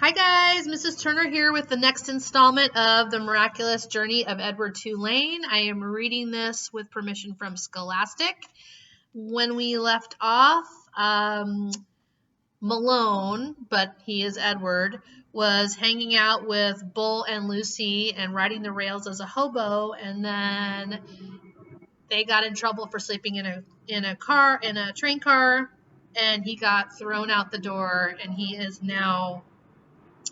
Hi guys, Mrs. Turner here with the next installment of The Miraculous Journey of Edward Tulane. I am reading this with permission from Scholastic. When we left off, Malone, but he is Edward, was hanging out with Bull and Lucy and riding the rails as a hobo, and then they got in trouble for sleeping in a train car, and he got thrown out the door, and he is now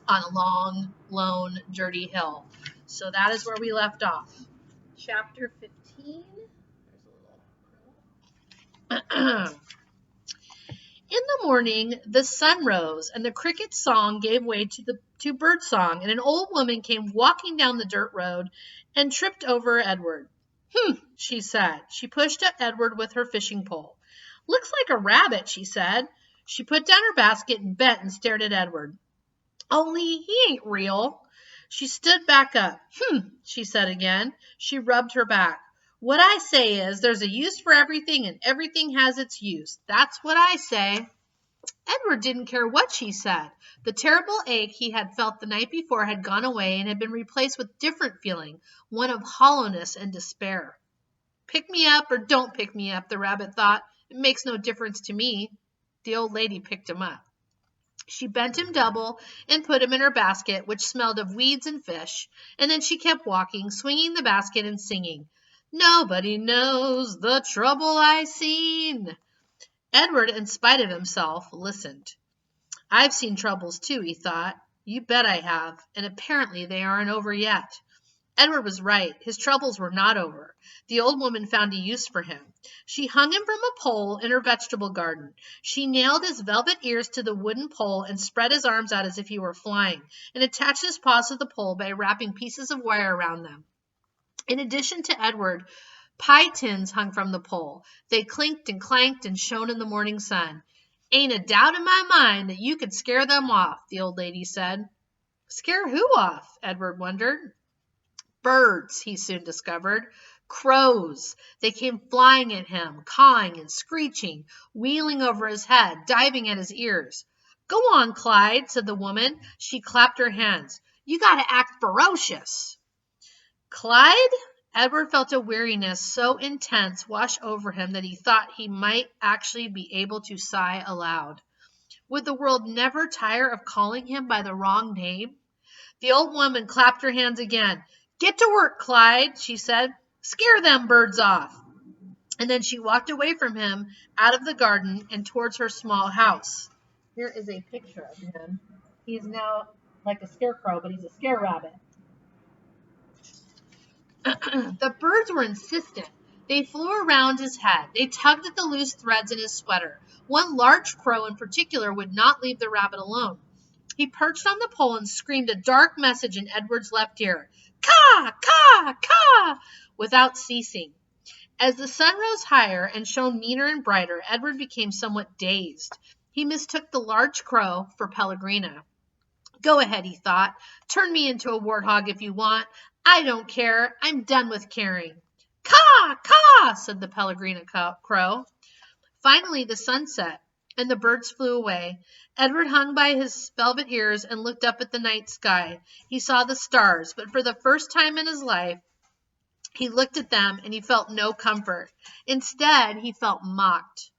on a long, lone, dirty hill. So that is where we left off. Chapter 15. In the morning, the sun rose, and the cricket's song gave way to bird song, and an old woman came walking down the dirt road and tripped over Edward. She said. She pushed at Edward with her fishing pole. Looks like a rabbit, she said. She put down her basket and bent and stared at Edward. Only he ain't real. She stood back up. She said again. She rubbed her back. What I say is there's a use for everything and everything has its use. That's what I say. Edward didn't care what she said. The terrible ache he had felt the night before had gone away and had been replaced with a different feeling, one of hollowness and despair. Pick me up or don't pick me up, the rabbit thought. It makes no difference to me. The old lady picked him up. She bent him double and put him in her basket, which smelled of weeds and fish, and then she kept walking, swinging the basket and singing, "Nobody knows the trouble I seen." Edward, in spite of himself, listened. I've seen troubles too, he thought. You bet I have, and apparently they aren't over yet. Edward was right. His troubles were not over. The old woman found a use for him. She hung him from a pole in her vegetable garden. She nailed his velvet ears to the wooden pole and spread his arms out as if he were flying, and attached his paws to the pole by wrapping pieces of wire around them. In addition to Edward, pie tins hung from the pole. They clinked and clanked and shone in the morning sun. Ain't a doubt in my mind that you could scare them off, the old lady said. Scare who off? Edward wondered. Birds, he soon discovered. Crows. They came flying at him, cawing and screeching, wheeling over his head, diving at his ears. Go on, Clyde, said the woman. She clapped her hands. You got to act ferocious. Clyde? Edward felt a weariness so intense wash over him that he thought he might actually be able to sigh aloud. Would the world never tire of calling him by the wrong name? The old woman clapped her hands again. Get to work, Clyde, she said. Scare them birds off. And then she walked away from him out of the garden and towards her small house. Here is a picture of him. He's now like a scarecrow, but he's a scare rabbit. The birds were insistent. They flew around his head. They tugged at the loose threads in his sweater. One large crow in particular would not leave the rabbit alone. He perched on the pole and screamed a dark message in Edward's left ear. Caw, caw, caw, without ceasing. As the sun rose higher and shone meaner and brighter, Edward became somewhat dazed. He mistook the large crow for Pellegrina. Go ahead, he thought. Turn me into a warthog if you want. I don't care. I'm done with caring. Caw, caw, said the Pellegrina crow. Finally, the sun set, and the birds flew away. Edward hung by his velvet ears and looked up at the night sky. He saw the stars, but for the first time in his life, he looked at them and he felt no comfort. Instead, he felt mocked.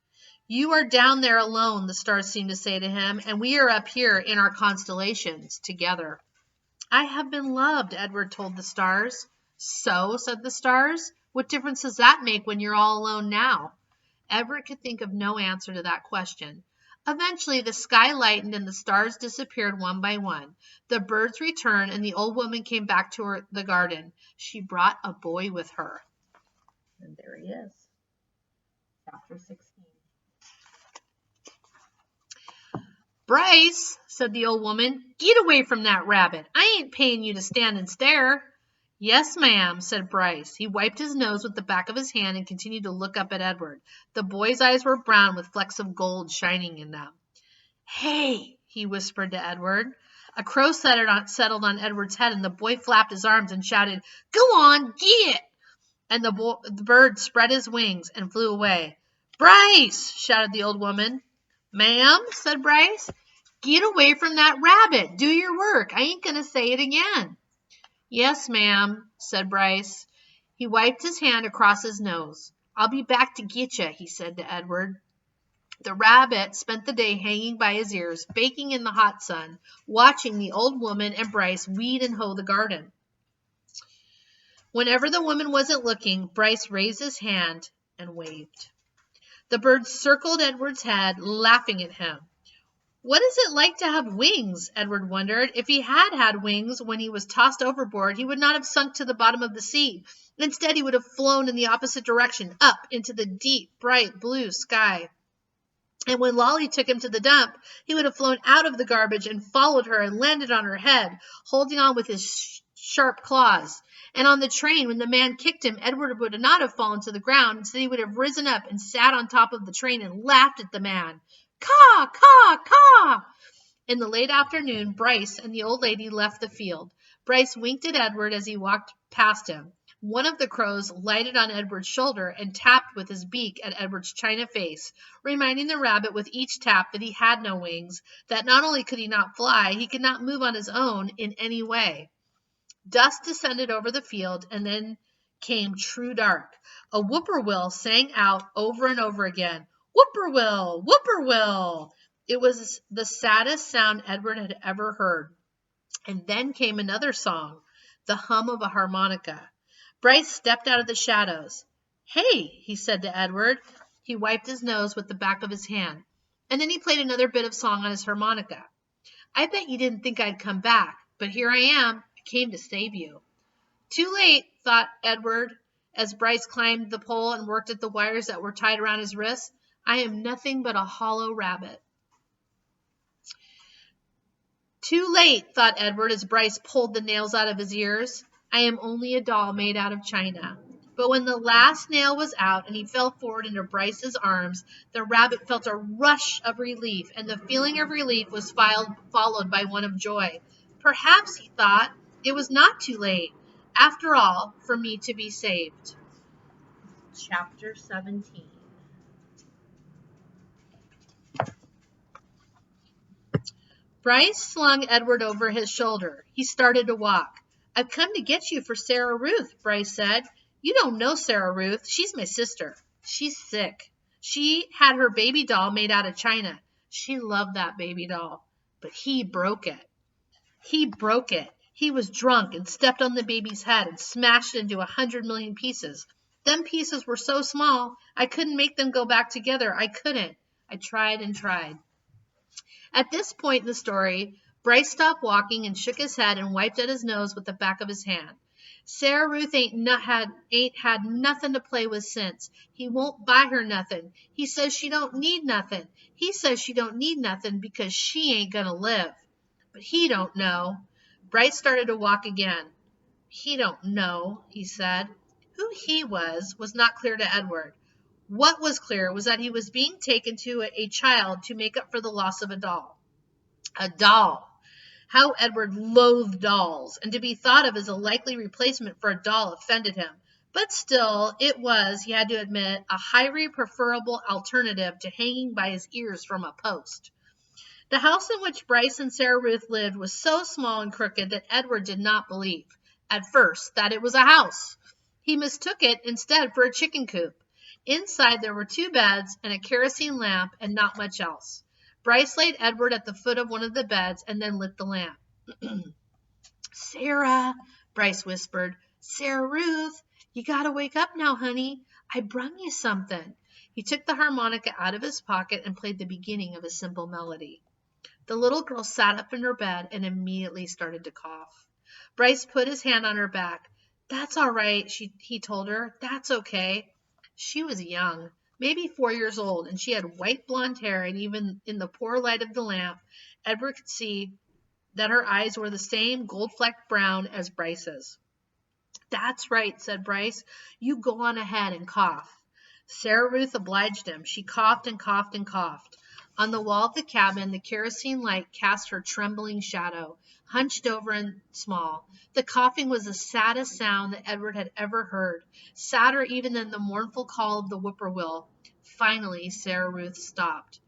You are down there alone, the stars seemed to say to him, and we are up here in our constellations together. I have been loved, Edward told the stars. So, said the stars, what difference does that make when you're all alone now? Edward could think of no answer to that question. Eventually, the sky lightened and the stars disappeared one by one. The birds returned and the old woman came back to the garden. She brought a boy with her. And there he is. Chapter 16. Bryce, said the old woman, get away from that rabbit. I ain't paying you to stand and stare. Yes, ma'am, said Bryce. He wiped his nose with the back of his hand and continued to look up at Edward. The boy's eyes were brown with flecks of gold shining in them. Hey, he whispered to Edward. A crow settled on Edward's head, and the boy flapped his arms and shouted, Go on, get! And the bird spread his wings and flew away. Bryce, shouted the old woman. Ma'am, said Bryce. Get away from that rabbit. Do your work. I ain't going to say it again. Yes, ma'am, said Bryce. He wiped his hand across his nose. I'll be back to get you, he said to Edward. The rabbit spent the day hanging by his ears, baking in the hot sun, watching the old woman and Bryce weed and hoe the garden. Whenever the woman wasn't looking, Bryce raised his hand and waved. The birds circled Edward's head, laughing at him. What is it like to have wings? Edward wondered. If he had had wings when he was tossed overboard, he would not have sunk to the bottom of the sea. Instead, he would have flown in the opposite direction, up into the deep, bright blue sky. And when Lolly took him to the dump, he would have flown out of the garbage and followed her and landed on her head, holding on with his sharp claws. And on the train, when the man kicked him, Edward would not have fallen to the ground. Instead, he would have risen up and sat on top of the train and laughed at the man. Caw, caw, caw! In the late afternoon, Bryce and the old lady left the field. Bryce winked at Edward as he walked past him. One of the crows lighted on Edward's shoulder and tapped with his beak at Edward's china face, reminding the rabbit with each tap that he had no wings, that not only could he not fly, he could not move on his own in any way. Dusk descended over the field, and then came true dark. A whippoorwill sang out over and over again, "Whippoorwill! Whippoorwill!" It was the saddest sound Edward had ever heard. And then came another song, the hum of a harmonica. Bryce stepped out of the shadows. Hey, he said to Edward. He wiped his nose with the back of his hand, and then he played another bit of song on his harmonica. I bet you didn't think I'd come back, but here I am. I came to save you. Too late, thought Edward, as Bryce climbed the pole and worked at the wires that were tied around his wrists. I am nothing but a hollow rabbit. Too late, thought Edward as Bryce pulled the nails out of his ears. I am only a doll made out of china. But when the last nail was out and he fell forward into Bryce's arms, the rabbit felt a rush of relief, and the feeling of relief was followed by one of joy. Perhaps, he thought, it was not too late, after all, for me to be saved. Chapter 17. Bryce slung Edward over his shoulder. He started to walk. I've come to get you for Sarah Ruth, Bryce said. You don't know Sarah Ruth. She's my sister. She's sick. She had her baby doll made out of china. She loved that baby doll. But he broke it. He was drunk and stepped on the baby's head and smashed it into 100 million pieces. Them pieces were so small, I couldn't make them go back together. I couldn't. I tried and tried. At this point in the story, Bryce stopped walking and shook his head and wiped at his nose with the back of his hand. Sarah Ruth ain't had nothing to play with since. He won't buy her nothing. He says she don't need nothing. He says she don't need nothing because she ain't gonna live. But he don't know. Bryce started to walk again. He don't know, he said. Who he was not clear to Edward. What was clear was that he was being taken to a child to make up for the loss of a doll. A doll. How Edward loathed dolls, and to be thought of as a likely replacement for a doll offended him. But still, it was, he had to admit, a highly preferable alternative to hanging by his ears from a post. The house in which Bryce and Sarah Ruth lived was so small and crooked that Edward did not believe, at first, that it was a house. He mistook it instead for a chicken coop. Inside there were 2 beds and a kerosene lamp and not much else. Bryce laid Edward at the foot of one of the beds and then lit the lamp. Sarah, Bryce whispered. Sarah Ruth, you gotta wake up now, honey. I brung you something. He took the harmonica out of his pocket and played the beginning of a simple melody. The little girl sat up in her bed and immediately started to cough. Bryce put his hand on her back. That's all right, he told her. That's okay. She was young, maybe 4 years old, and she had white blonde hair, and even in the poor light of the lamp, Edward could see that her eyes were the same gold-flecked brown as Bryce's. That's right, said Bryce. You go on ahead and cough. Sarah Ruth obliged him. She coughed and coughed and coughed. On the wall of the cabin, the kerosene light cast her trembling shadow, hunched over and small. The coughing was the saddest sound that Edward had ever heard, sadder even than the mournful call of the whippoorwill. Finally, Sarah Ruth stopped.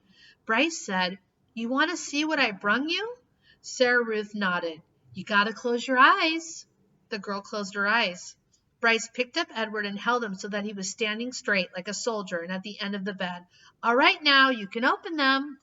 Bryce said, You want to see what I brung you? Sarah Ruth nodded. You got to close your eyes. The girl closed her eyes. Bryce picked up Edward and held him so that he was standing straight like a soldier and at the end of the bed. All right, now you can open them.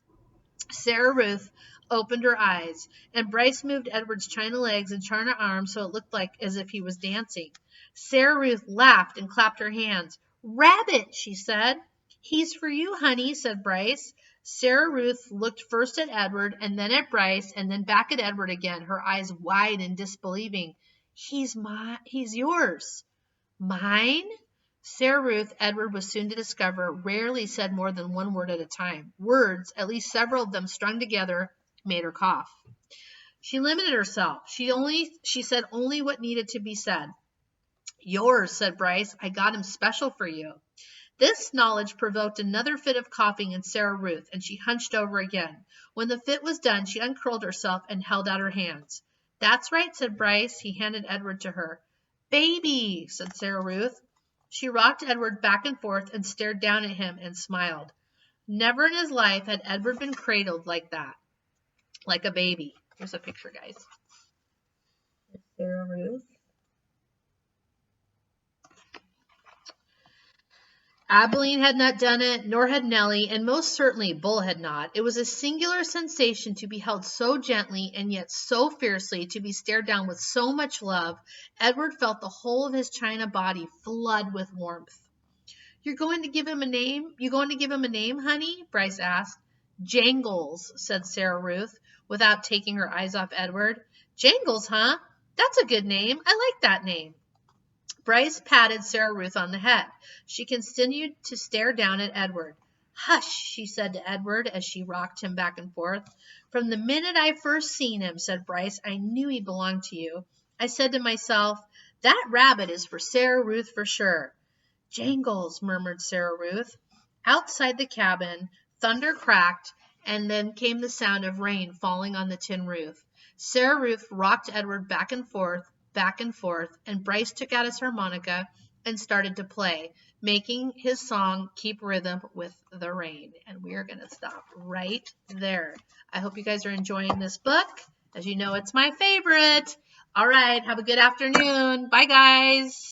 Sarah Ruth opened her eyes, and Bryce moved Edward's china legs and china arms so it looked like as if he was dancing. Sarah Ruth laughed and clapped her hands. Rabbit, she said. He's for you, honey, said Bryce. Sarah Ruth looked first at Edward and then at Bryce and then back at Edward again, her eyes wide and disbelieving. He's yours. Mine? Sarah Ruth, Edward was soon to discover, rarely said more than one word at a time. Words, at least several of them strung together, made her cough. She limited herself. She said only what needed to be said. Yours, said Bryce. I got him special for you. This knowledge provoked another fit of coughing in Sarah Ruth, and she hunched over again. When the fit was done, she uncurled herself and held out her hands. That's right, said Bryce. He handed Edward to her. Baby, said Sarah Ruth. She rocked Edward back and forth and stared down at him and smiled. Never in his life had Edward been cradled like that, like a baby. Here's a picture, guys. Sarah Ruth. Abilene had not done it, nor had Nellie, and most certainly Bull had not. It was a singular sensation to be held so gently and yet so fiercely, to be stared down with so much love. Edward felt the whole of his china body flood with warmth. You're going to give him a name? You going to give him a name, honey? Bryce asked. Jangles, said Sarah Ruth, without taking her eyes off Edward. Jangles, huh? That's a good name. I like that name. Bryce patted Sarah Ruth on the head. She continued to stare down at Edward. Hush, she said to Edward as she rocked him back and forth. From the minute I first seen him, said Bryce, I knew he belonged to you. I said to myself, that rabbit is for Sarah Ruth for sure. Jangles, murmured Sarah Ruth. Outside the cabin, thunder cracked, and then came the sound of rain falling on the tin roof. Sarah Ruth rocked Edward back and forth, and Bryce took out his harmonica and started to play, making his song keep rhythm with the rain. And we are going to stop right there. I hope you guys are enjoying this book. As you know, it's my favorite. All right, have a good afternoon. Bye, guys.